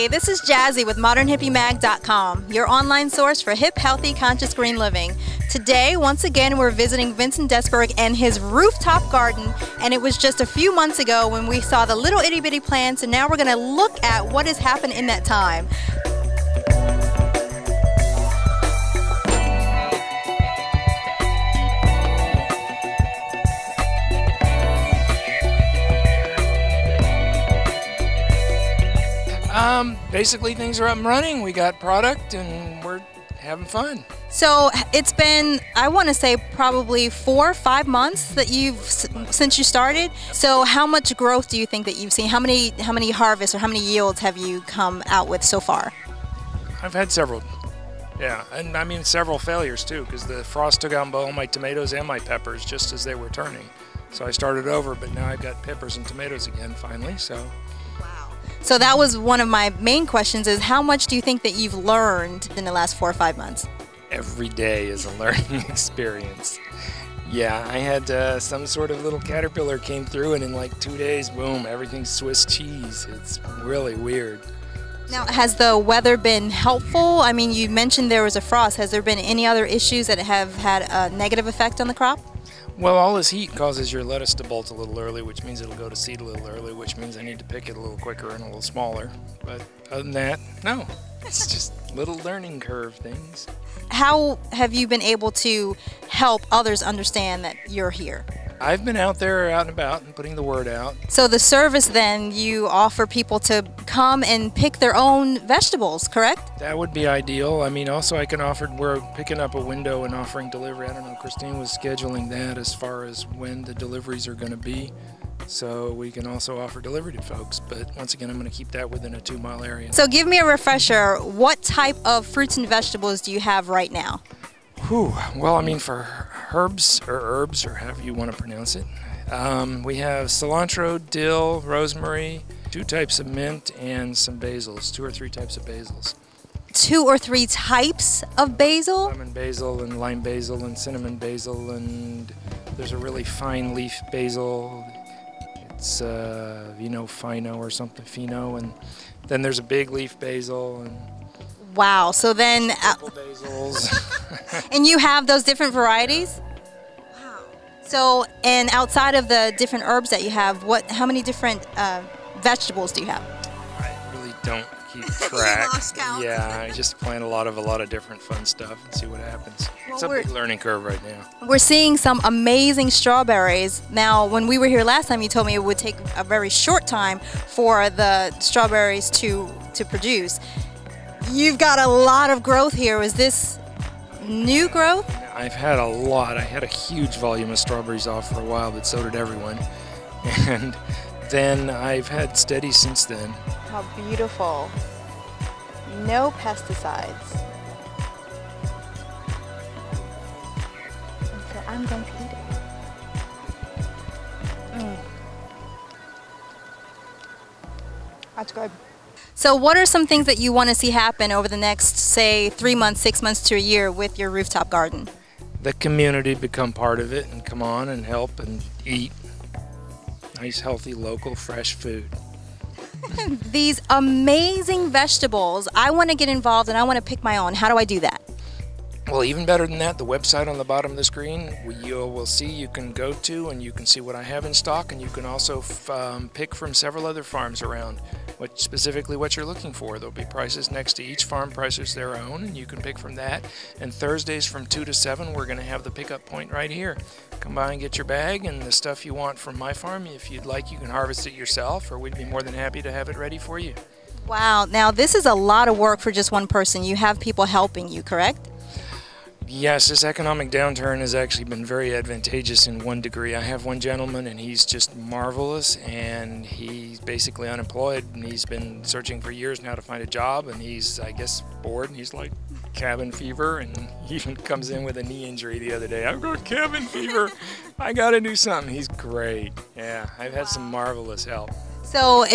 Hey, this is Jazzy with modernhippiemag.com, your online source for hip, healthy, conscious green living. Today, once again, we're visiting Vincent Dessberg and his rooftop garden, and it was just a few months ago when we saw the little itty bitty plants, and now we're going to look at what has happened in that time. Basically things are up and running. We got product and we're having fun. So it's been, I want to say, probably 4 or 5 months that since you started. So how much growth do you think that you've seen? How many harvests or how many yields have you come out with so far? I've had several. Yeah, and I mean several failures too, because the frost took out all my tomatoes and my peppers just as they were turning. So I started over, but now I've got peppers and tomatoes again finally. So that was one of my main questions, is how much do you think that you've learned in the last 4 or 5 months? Every day is a learning experience. Yeah, I had some sort of little caterpillar came through, and in like 2 days, boom, everything's Swiss cheese. It's really weird. Now, has the weather been helpful? I mean, you mentioned there was a frost. Has there been any other issues that have had a negative effect on the crop? Well, all this heat causes your lettuce to bolt a little early, which means it'll go to seed a little early, which means I need to pick it a little quicker and a little smaller. But other than that, no. It's just little learning curve things. How have you been able to help others understand that you're here? I've been out there, out and about, and putting the word out. So the service then, you offer people to come and pick their own vegetables, correct? That would be ideal. I mean, also I can offer, we're picking up a window and offering delivery. I don't know, Christine was scheduling that as far as when the deliveries are going to be. So we can also offer delivery to folks. But once again, I'm going to keep that within a 2-mile area. So give me a refresher. What type of fruits and vegetables do you have right now? Whew. Well, I mean, for herbs, or however you want to pronounce it, we have cilantro, dill, rosemary, 2 types of mint, and some basils, 2 or 3 types of basils. 2 or 3 types of basil? Lemon basil and lime basil and cinnamon basil, and there's a really fine leaf basil. It's fino or something, fino, and then there's a big leaf basil. And wow, so then... basils. And you have those different varieties? Wow. So, and outside of the different herbs that you have, how many different vegetables do you have? I really don't keep track. You lost count. Yeah, I just plant a lot of different fun stuff and see what happens. Well, it's a big learning curve right now. We're seeing some amazing strawberries. Now, when we were here last time, you told me it would take a very short time for the strawberries to produce. You've got a lot of growth here. Is this new growth? I've had a lot. I had a huge volume of strawberries off for a while, but so did everyone. And then I've had steady since then. How beautiful. No pesticides. And so I'm going to eat it. That's good. So what are some things that you want to see happen over the next, say, 3 months, 6 months to a year with your rooftop garden? The community become part of it and come on and help and eat nice, healthy, local, fresh food. These amazing vegetables. I want to get involved and I want to pick my own. How do I do that? Well, even better than that, the website on the bottom of the screen, you will see you can go to and you can see what I have in stock, and you can also pick from several other farms around specifically what you're looking for. There'll be prices next to each farm, prices their own, and you can pick from that. And Thursdays from 2 to 7, we're going to have the pickup point right here. Come by and get your bag and the stuff you want from my farm. If you'd like, you can harvest it yourself, or we'd be more than happy to have it ready for you. Wow. Now, this is a lot of work for just one person. You have people helping you, correct? Yes, this economic downturn has actually been very advantageous in one degree. I have one gentleman, and he's just marvelous, and he's basically unemployed, and he's been searching for years now to find a job, and he's, I guess, bored, and he's like cabin fever, and he even comes in with a knee injury the other day. I've got cabin fever. I got to do something. He's great. Yeah, I've had some marvelous help. So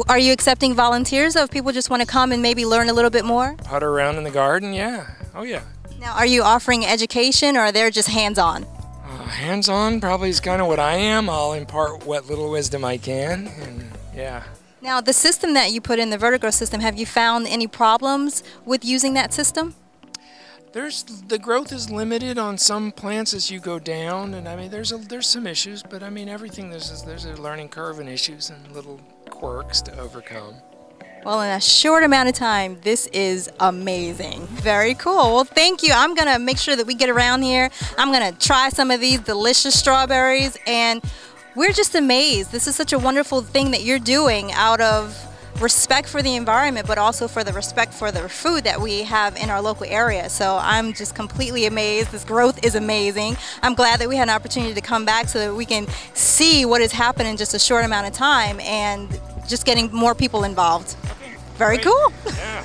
are you accepting volunteers, or if people just want to come and maybe learn a little bit more? Putter around in the garden, yeah. Oh, yeah. Now, are you offering education, or they're just hands-on? Hands-on probably is kind of what I am. I'll impart what little wisdom I can, and yeah. Now, the system that you put in, the Vertigro system, have you found any problems with using that system? The growth is limited on some plants as you go down, and I mean there's some issues, but I mean everything there's a learning curve and issues and little quirks to overcome. Well, in a short amount of time, this is amazing. Very cool. Well, thank you. I'm gonna make sure that we get around here. I'm gonna try some of these delicious strawberries, and we're just amazed. This is such a wonderful thing that you're doing out of respect for the environment, but also for the respect for the food that we have in our local area. So I'm just completely amazed. This growth is amazing. I'm glad that we had an opportunity to come back so that we can see what has happened in just a short amount of time and just getting more people involved. Okay, very great. cool. Yeah.